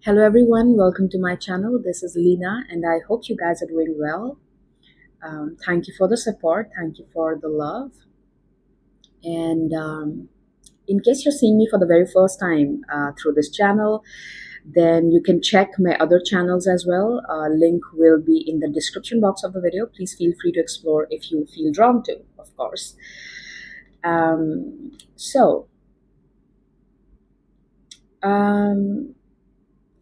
Hello everyone, welcome to my channel. This is Leena and I hope you guys are doing well. Thank you for the support, thank you for the love. And in case you're seeing me for the very first time through this channel, then you can check my other channels as well. Link will be in the description box of the video. Please feel free to explore if you feel drawn to, of course. Um, so, um,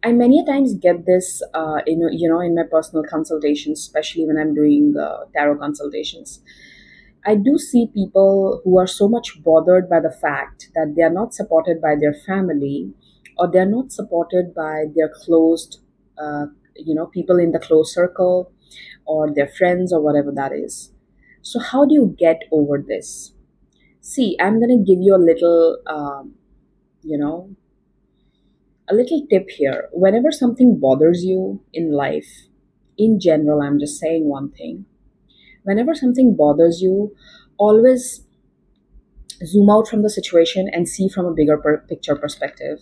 I many a times get this, in my personal consultations, especially when I'm doing tarot consultations. I do see people who are so much bothered by the fact that they are not supported by their family, or they are not supported by their closed, people in the close circle, or their friends, or whatever that is. So, how do you get over this? See, I'm gonna give you a little, you know, a little tip here. Whenever something bothers you in life, in general, I'm just saying one thing. Whenever something bothers you, always zoom out from the situation and see from a bigger picture perspective,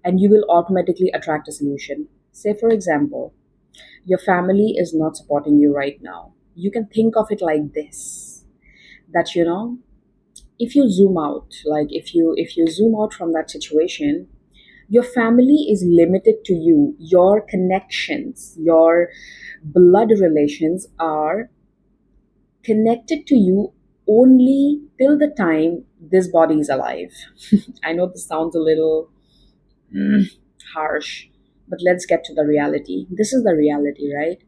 and you will automatically attract a solution. Say, for example, your family is not supporting you right now. You can think of it like this, that if you zoom out, like if you zoom out from that situation, your family is limited to you. Your connections, your blood relations are connected to you only till the time this body is alive. I know this sounds a little mm, harsh, but let's get to the reality. This is the reality, right?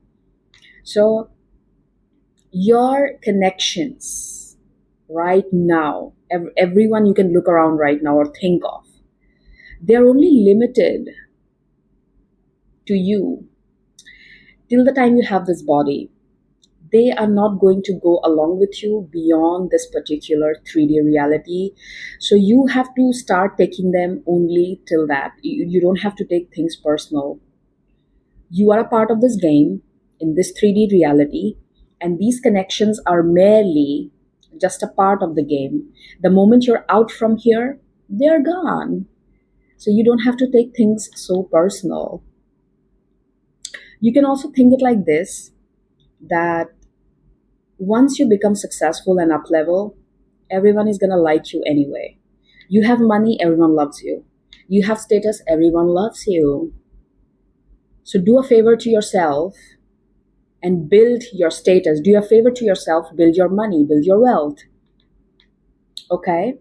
So, your connections right now, everyone you can look around right now or think of, they're only limited to you till the time you have this body. They are not going to go along with you beyond this particular 3D reality. So you have to start taking them only till that. You don't have to take things personal. You are a part of this game in this 3D reality, and these connections are merely just a part of the game. The moment you're out from here, they're gone. So you don't have to take things so personal. You can also think it like this, that once you become successful and up level, everyone is going to like you anyway. You have money, everyone loves you. You have status, everyone loves you. So do a favor to yourself and build your status. Do a favor to yourself, build your money, build your wealth. Okay?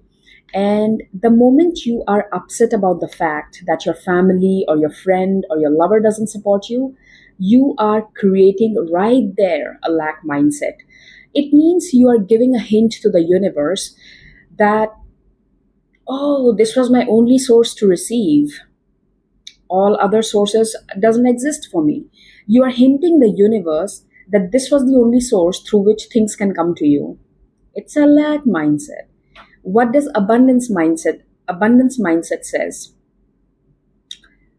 And the moment you are upset about the fact that your family or your friend or your lover doesn't support you, you are creating right there a lack mindset. It means you are giving a hint to the universe that, oh, this was my only source to receive. All other sources doesn't exist for me. You are hinting the universe that this was the only source through which things can come to you. It's a lack mindset. What does abundance mindset says?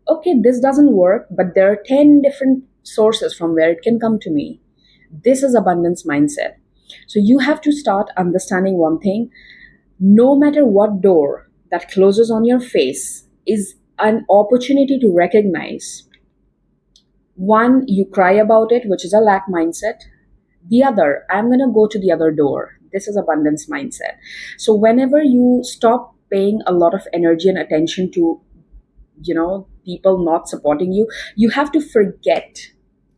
Okay, this doesn't work, but there are 10 different sources from where it can come to me. This is abundance mindset. So you have to start understanding one thing. No matter what door that closes on your face is an opportunity to recognize. One, you cry about it, which is a lack mindset. The other, I'm going to go to the other door. This is abundance mindset. So whenever you stop paying a lot of energy and attention to, people not supporting you, you have to forget,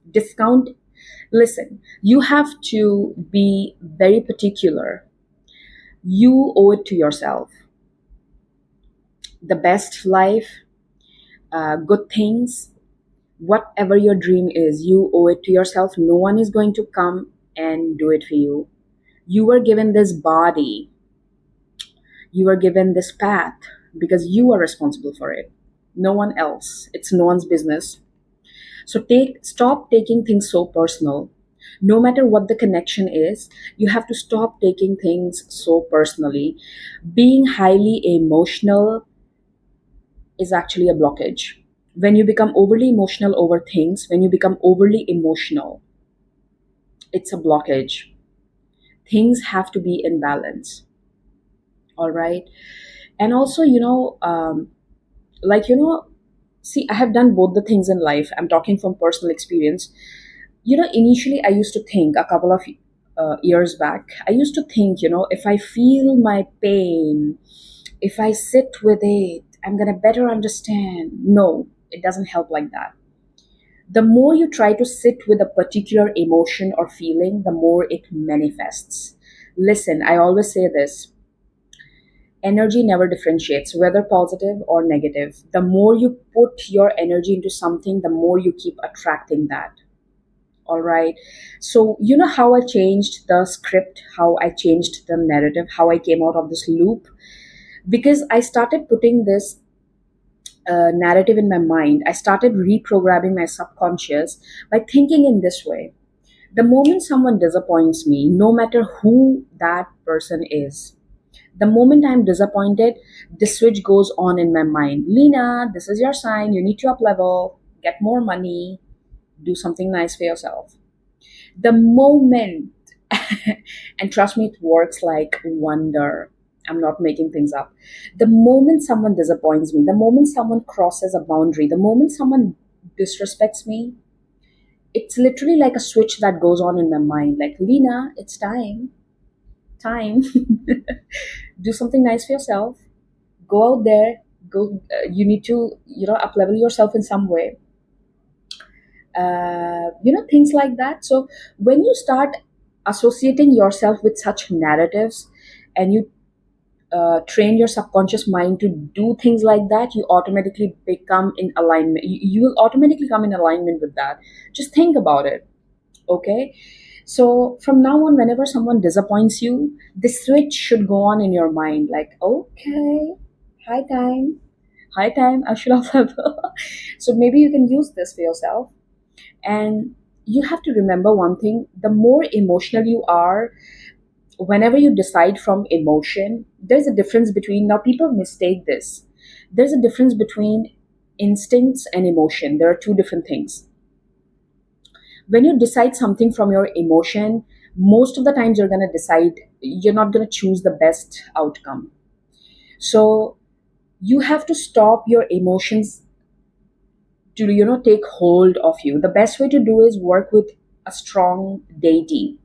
discount. Listen, you have to be very particular. You owe it to yourself. The best life, good things, whatever your dream is, you owe it to yourself. No one is going to come and do it for you. You were given this body, you were given this path because you are responsible for it. No one else. It's no one's business. So stop taking things so personal. No matter what the connection is, you have to stop taking things so personally. Being highly emotional is actually a blockage. When you become overly emotional over things, when you become overly emotional, it's a blockage. Things have to be in balance. All right. And also, like, See, I have done both the things in life. I'm talking from personal experience. Initially I used to think, a couple of years back, I used to think, if I feel my pain, if I sit with it, I'm going to better understand. No, it doesn't help like that. The more you try to sit with a particular emotion or feeling, the more it manifests. Listen, I always say this: energy never differentiates, whether positive or negative. The more you put your energy into something, the more you keep attracting that. All right. So, you know how I changed the script, how I changed the narrative, how I came out of this loop? Because I started putting this narrative in my mind. I started reprogramming my subconscious by thinking in this way: the moment someone disappoints me, no matter who that person is, the moment I'm disappointed, the switch goes on in my mind. Leena, this is your sign. You need to up level, get more money, do something nice for yourself. The moment, and trust me, it works like wonder. I'm not making things up. The moment someone disappoints me, the moment someone crosses a boundary, the moment someone disrespects me, it's literally like a switch that goes on in my mind. Like, Leena, it's time. Do something nice for yourself. Go out there. Go. You need to, up level yourself in some way. Things like that. So when you start associating yourself with such narratives, and you train your subconscious mind to do things like that, you automatically become in alignment. You will automatically come in alignment with that. Just think about it. Okay. So from now on, whenever someone disappoints you, this switch should go on in your mind, like, okay, high time, high time, I should have. So maybe you can use this for yourself. And you have to remember one thing: the more emotional you are, whenever you decide from emotion, there's a difference between, now people mistake this. There's a difference between instincts and emotion. There are two different things. When you decide something from your emotion, most of the times you're not going to choose the best outcome. So you have to stop your emotions to take hold of you. The best way to do is work with a strong deity.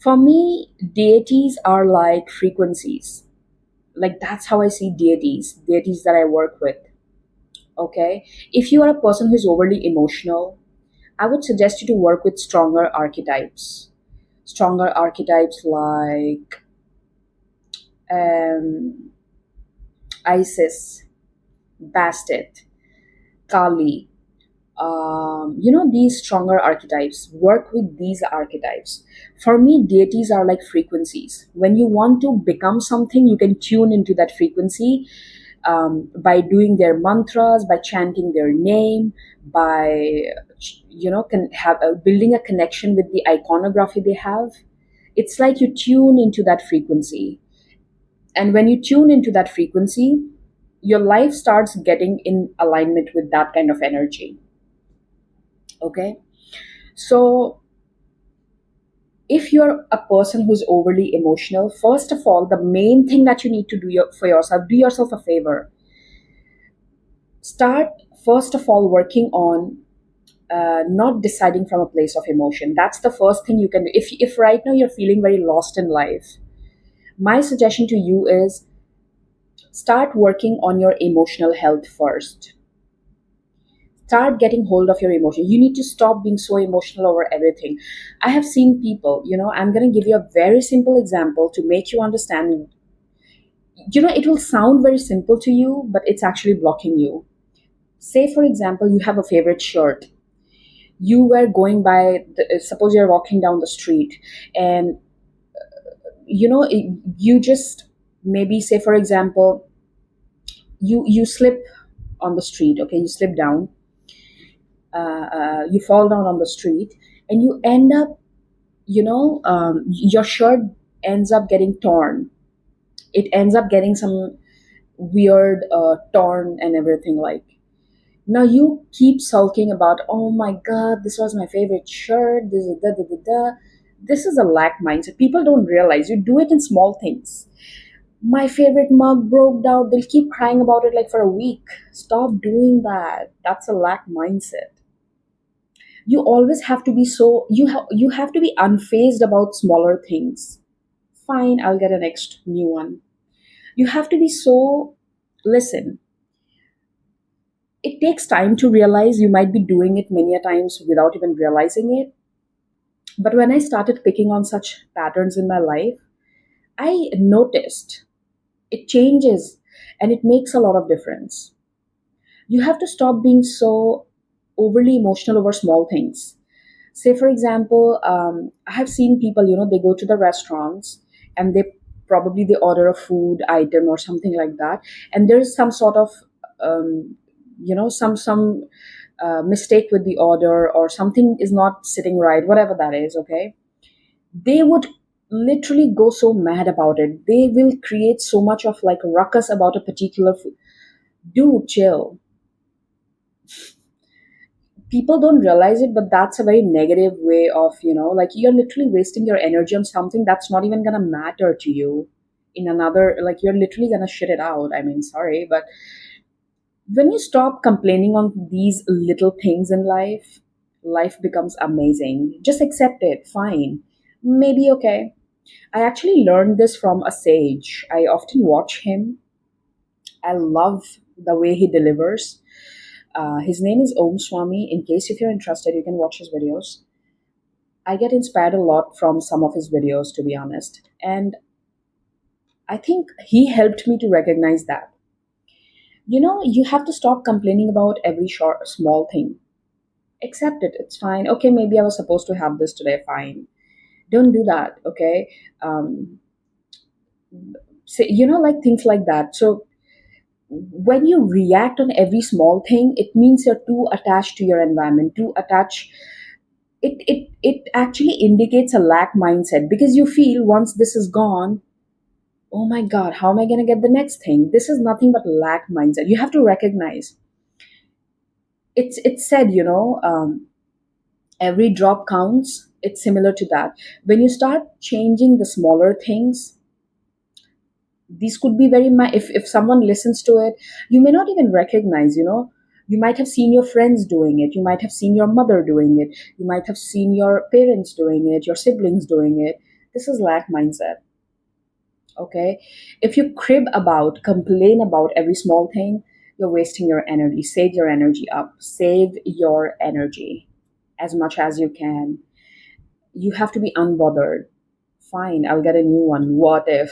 For me, deities are like frequencies. Like, that's how I see deities that I work with. Okay. If you are a person who is overly emotional, I would suggest you to work with stronger archetypes. Stronger archetypes like um, Isis, Bastet, Kali. These stronger archetypes. Work with these archetypes. For me, deities are like frequencies. When you want to become something, you can tune into that frequency, by doing their mantras, by chanting their name, by can have building a connection with the iconography they have. It's like you tune into that frequency, and when you tune into that frequency, your life starts getting in alignment with that kind of energy. Okay. So if you're a person who's overly emotional, first of all, the main thing that you need to for yourself, do yourself a favor. Start, first of all, working on not deciding from a place of emotion. That's the first thing you can do. If right now you're feeling very lost in life, my suggestion to you is start working on your emotional health first. Start getting hold of your emotion. You need to stop being so emotional over everything. I have seen people, I'm going to give you a very simple example to make you understand. It will sound very simple to you, but it's actually blocking you. Say, for example, you have a favorite shirt. You were going by, suppose you're walking down the street, and you just, maybe, say, for example, you slip on the street. Okay, you slip down, you fall down on the street, and you end up, your shirt ends up getting torn. It ends up getting some weird torn and everything. Like, now you keep sulking about, oh my god, this was my favorite shirt, this is da da da da. This is a lack mindset. People don't realize you do it in small things. My favorite mug broke down. They'll keep crying about it like for a week. Stop doing that. That's a lack mindset. You always have to be so you have to be unfazed about smaller things. Fine, I'll get a next new one. You have to be so listen. It takes time to realize you might be doing it many a times without even realizing it. But when I started picking on such patterns in my life, I noticed it changes and it makes a lot of difference. You have to stop being so overly emotional over small things. Say, for example, I have seen people, they go to the restaurants and they order a food item or something like that, and there's some sort of some mistake with the order, or something is not sitting right, whatever that is. Okay, they would literally go so mad about it. They will create so much of like a ruckus about a particular food. Dude, chill. People don't realize it, but that's a very negative way of, like, you're literally wasting your energy on something that's not even gonna matter to you in another, like, you're literally gonna shit it out. I mean, sorry, but when you stop complaining on these little things in life, life becomes amazing. Just accept it. Fine. Maybe okay. I actually learned this from a sage. I often watch him. I love the way he delivers. His name is Om Swami. In case if you're interested, you can watch his videos. I get inspired a lot from some of his videos, to be honest. And I think he helped me to recognize that. You have to stop complaining about every short, small thing. Accept it. It's fine. Okay, maybe I was supposed to have this today. Fine. Don't do that. Okay. Um, like things like that. So when you react on every small thing, it means you're too attached to your environment, too attached. It actually indicates a lack mindset, because you feel once this is gone, oh my god, how am I going to get the next thing? This is nothing but lack mindset. You have to recognize it's said, every drop counts. It's similar to that. When you start changing the smaller things, these could be if someone listens to it, you may not even recognize, you might have seen your friends doing it, you might have seen your mother doing it, you might have seen your parents doing it, your siblings doing it. This is lack mindset. Okay, if you complain about every small thing, you're wasting your energy. Save your energy up. Save your energy as much as you can. You have to be unbothered. Fine, I'll get a new one. What if?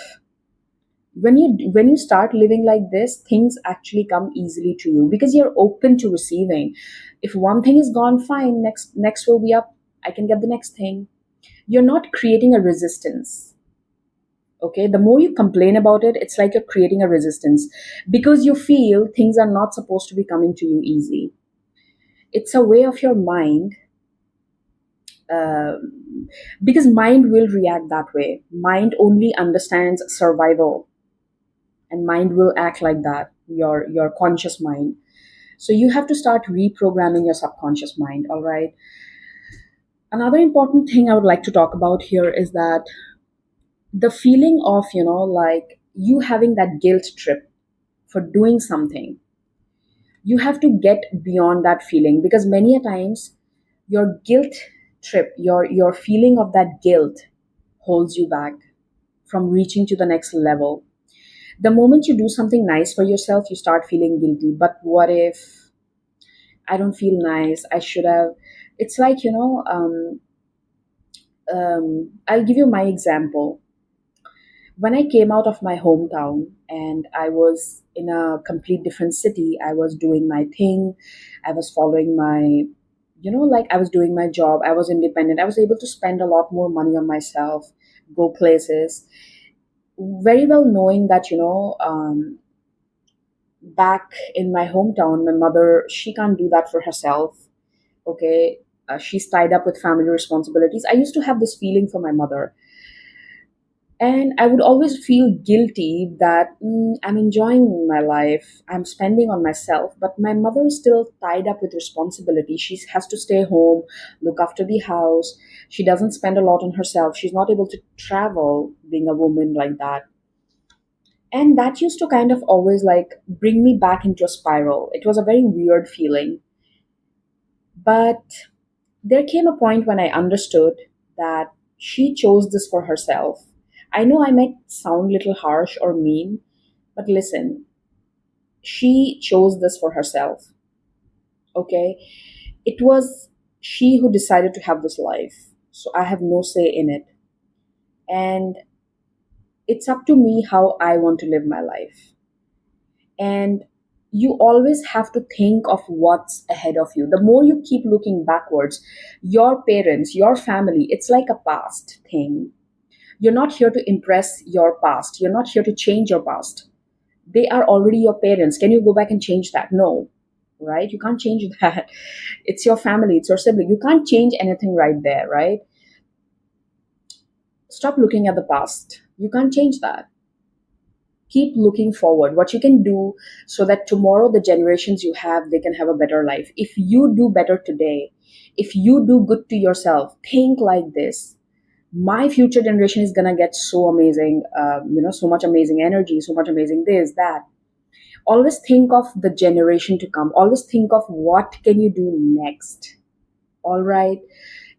When you start living like this, things actually come easily to you because you're open to receiving. If one thing is gone, fine, next will be up. I can get the next thing. You're not creating a resistance. Okay, the more you complain about it, it's like you're creating a resistance because you feel things are not supposed to be coming to you easy. It's a way of your mind, because mind will react that way. Mind only understands survival, and mind will act like that, your conscious mind. So you have to start reprogramming your subconscious mind. All right, another important thing I would like to talk about here is that the feeling of, like, you having that guilt trip for doing something, you have to get beyond that feeling, because many a times your guilt trip, your feeling of that guilt holds you back from reaching to the next level. The moment you do something nice for yourself, you start feeling guilty. But what if I don't feel nice? I should have. It's like, I'll give you my example. When I came out of my hometown and I was in a complete different city, I was doing my thing. I was following my, like, I was doing my job. I was independent. I was able to spend a lot more money on myself, go places, very well knowing that, back in my hometown, my mother, she can't do that for herself. Okay. She's tied up with family responsibilities. I used to have this feeling for my mother. And I would always feel guilty that I'm enjoying my life, I'm spending on myself, but my mother is still tied up with responsibility. She has to stay home, look after the house. She doesn't spend a lot on herself. She's not able to travel, being a woman like that. And that used to kind of always like bring me back into a spiral. It was a very weird feeling. But there came a point when I understood that she chose this for herself. I know I might sound a little harsh or mean, but listen, she chose this for herself, okay? It was she who decided to have this life. So I have no say in it. And it's up to me how I want to live my life. And you always have to think of what's ahead of you. The more you keep looking backwards, your parents, your family, it's like a past thing. You're not here to impress your past. You're not here to change your past. They are already your parents. Can you go back and change that? No, right? You can't change that. It's your family, it's your sibling. You can't change anything right there, right? Stop looking at the past. You can't change that. Keep looking forward what you can do so that tomorrow the generations you have, they can have a better life. If you do better today, if you do good to yourself, think like this: my future generation is gonna get so amazing, so much amazing energy, so much amazing this, that. Always think of the generation to come. Always think of what can you do next. All right.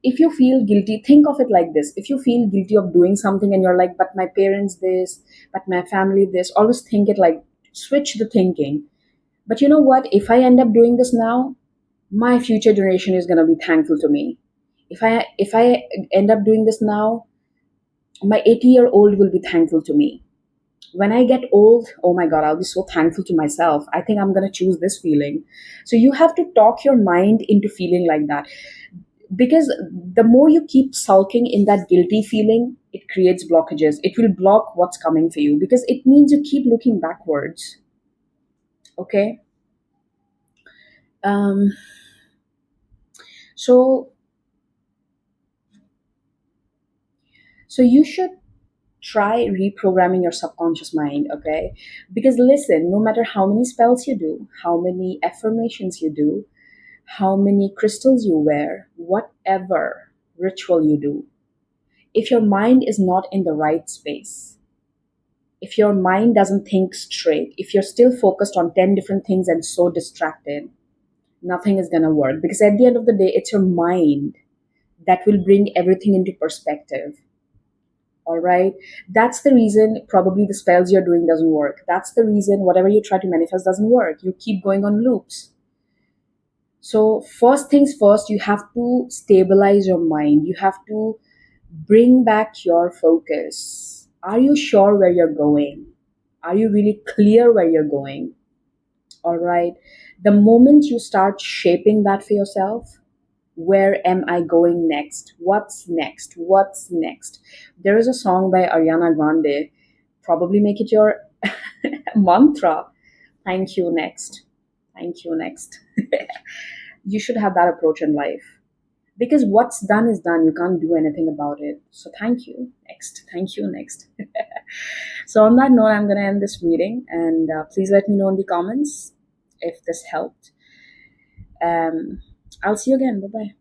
If you feel guilty, think of it like this: if you feel guilty of doing something and you're like, but my parents this, but my family this, always think it like, switch the thinking. But you know what, if I end up doing this now, my future generation is going to be thankful to me. If I end up doing this now, my 80-year-old will be thankful to me. When I get old, oh my god, I'll be so thankful to myself. I think I'm going to choose this feeling. So you have to talk your mind into feeling like that, because the more you keep sulking in that guilty feeling, it creates blockages. It will block what's coming for you because it means you keep looking backwards. Okay. um so so you should try reprogramming your subconscious mind, okay? Because listen, no matter how many spells you do, how many affirmations you do, how many crystals you wear, whatever ritual you do, if your mind is not in the right space, if your mind doesn't think straight, if you're still focused on 10 different things and so distracted, nothing is going to work, because at the end of the day, it's your mind that will bring everything into perspective. All right. That's the reason probably the spells you're doing doesn't work. That's the reason whatever you try to manifest doesn't work. You keep going on loops. So, first things first, you have to stabilize your mind. You have to bring back your focus. Are you sure where you're going? Are you really clear where you're going? All right. The moment you start shaping that for yourself, where am I going next? What's next? What's next? There is a song by Ariana Grande. Probably make it your mantra. Thank you next. Thank you next. You should have that approach in life, because what's done is done. You can't do anything about it. So thank you next. Thank you next. So on that note, I'm going to end this reading, and please let me know in the comments if this helped. I'll see you again. Bye bye.